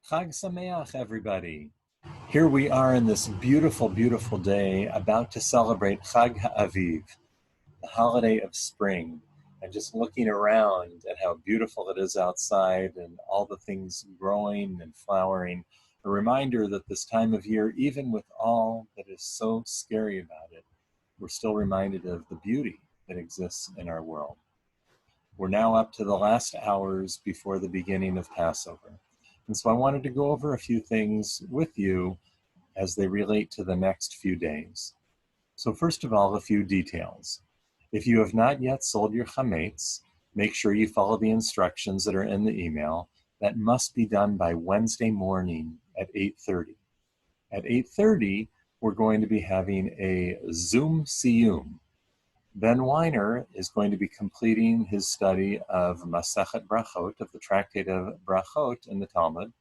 Chag Sameach, everybody. Here we are in this beautiful, beautiful day, about to celebrate Chag HaAviv, the holiday of spring. And just looking around at how beautiful it is outside and all the things growing and flowering, a reminder that this time of year, even with all that is so scary about it, we're still reminded of the beauty that exists in our world. We're now up to the last hours before the beginning of Passover. And so I wanted to go over a few things with you as they relate to the next few days. So first of all, a few details. If you have not yet sold your chametz, make sure you follow the instructions that are in the email. That must be done by Wednesday morning at 8:30. At 8:30, we're going to be having a Zoom Siyum. Ben Weiner is going to be completing his study of Masechet Brachot, of the Tractate of Brachot in the Talmud,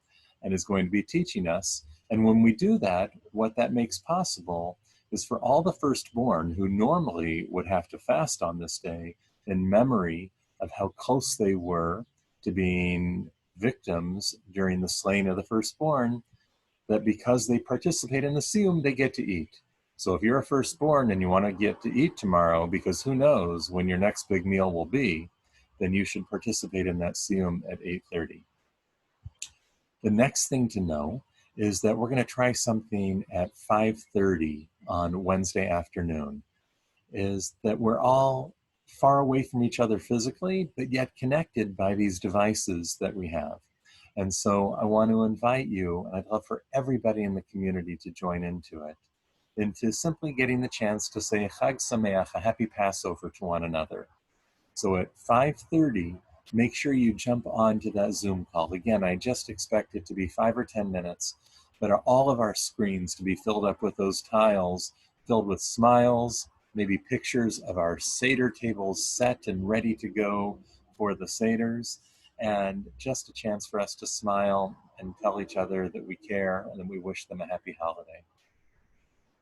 and is going to be teaching us. And when we do that, what that makes possible is for all the firstborn who normally would have to fast on this day in memory of how close they were to being victims during the slaying of the firstborn, that because they participate in the Siyum, they get to eat. So if you're a firstborn and you want to get to eat tomorrow, because who knows when your next big meal will be, then you should participate in that Siyum at 8:30. The next thing to know is that we're going to try something at 5:30 on Wednesday afternoon, is that we're all far away from each other physically, but yet connected by these devices that we have. And so I want to invite you, and I'd love for everybody in the community to join into it, into simply getting the chance to say Chag Sameach, a happy Passover to one another. So at 5:30, make sure you jump onto that Zoom call. Again, I just expect it to be 5 or 10 minutes, but all of our screens to be filled up with those tiles, filled with smiles, maybe pictures of our Seder tables set and ready to go for the Seders, and just a chance for us to smile and tell each other that we care and that we wish them a happy holiday.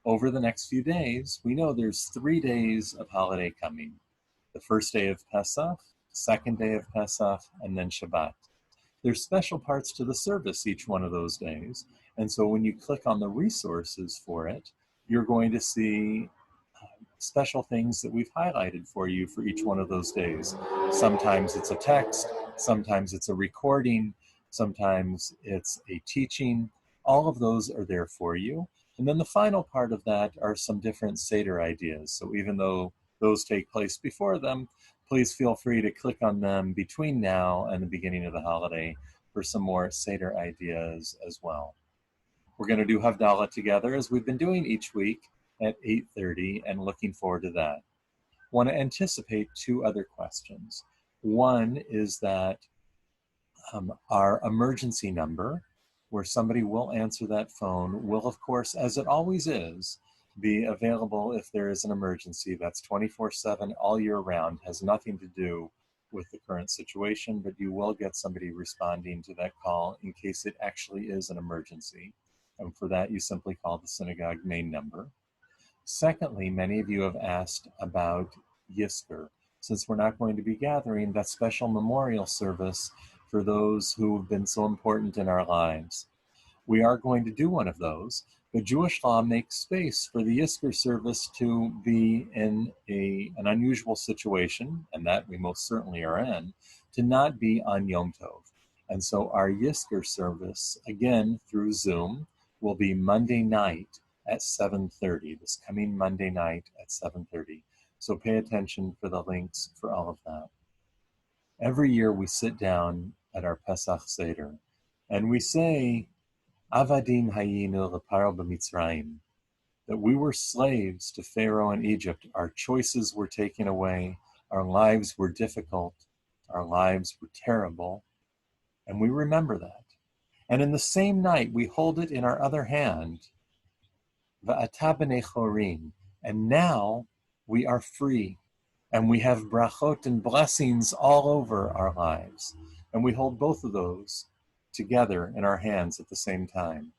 Over the next few days, we know there's 3 days of holiday coming. The first day of Pesach, the second day of Pesach, and then Shabbat. There's special parts to the service each one of those days. And so when you click on the resources for it, you're going to see special things that we've highlighted for you for each one of those days. Sometimes it's a text, sometimes it's a recording, sometimes it's a teaching. All of those are there for you. And then the final part of that are some different Seder ideas. So even though those take place before them, please feel free to click on them between now and the beginning of the holiday for some more Seder ideas as well. We're going to do Havdalah together as we've been doing each week at 8:30, and looking forward to that. Want to anticipate 2 other questions. One is that our emergency number, where somebody will answer that phone, will, of course, as it always is, be available if there is an emergency. That's 24/7 all year round, has nothing to do with the current situation, but you will get somebody responding to that call in case it actually is an emergency. And for that, you simply call the synagogue main number. Secondly, many of you have asked about Yisker, since we're not going to be gathering that special memorial service for those who have been so important in our lives. We are going to do one of those, but Jewish law makes space for the Yisker service to be in an unusual situation, and that we most certainly are in, to not be on Yom Tov. And so our Yisker service, again through Zoom, will be Monday night at 7:30, this coming Monday night at 7:30. So pay attention for the links for all of that. Every year we sit down at our Pesach Seder and we say, Avadim hayinu leparo b'Mitzrayim, that we were slaves to Pharaoh in Egypt. Our choices were taken away. Our lives were difficult. Our lives were terrible. And we remember that. And in the same night, we hold it in our other hand, Va'ata b'nei chorim, and now we are free. And we have brachot and blessings all over our lives. And we hold both of those together in our hands at the same time.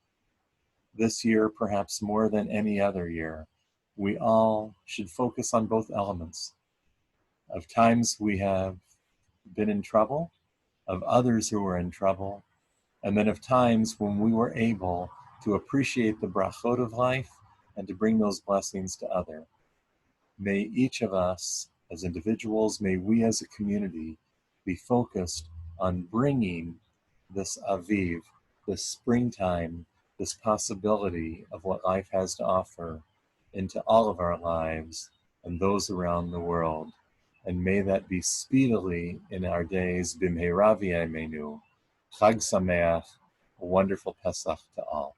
This year, perhaps more than any other year, we all should focus on both elements. Of times we have been in trouble, of others who are in trouble, and then of times when we were able to appreciate the brachot of life and to bring those blessings to others. May each of us as individuals, may we as a community be focused on bringing this Aviv, this springtime, this possibility of what life has to offer into all of our lives and those around the world. And may that be speedily in our days. Bimheira v'yameinu. Chag Sameach, a wonderful Pesach to all.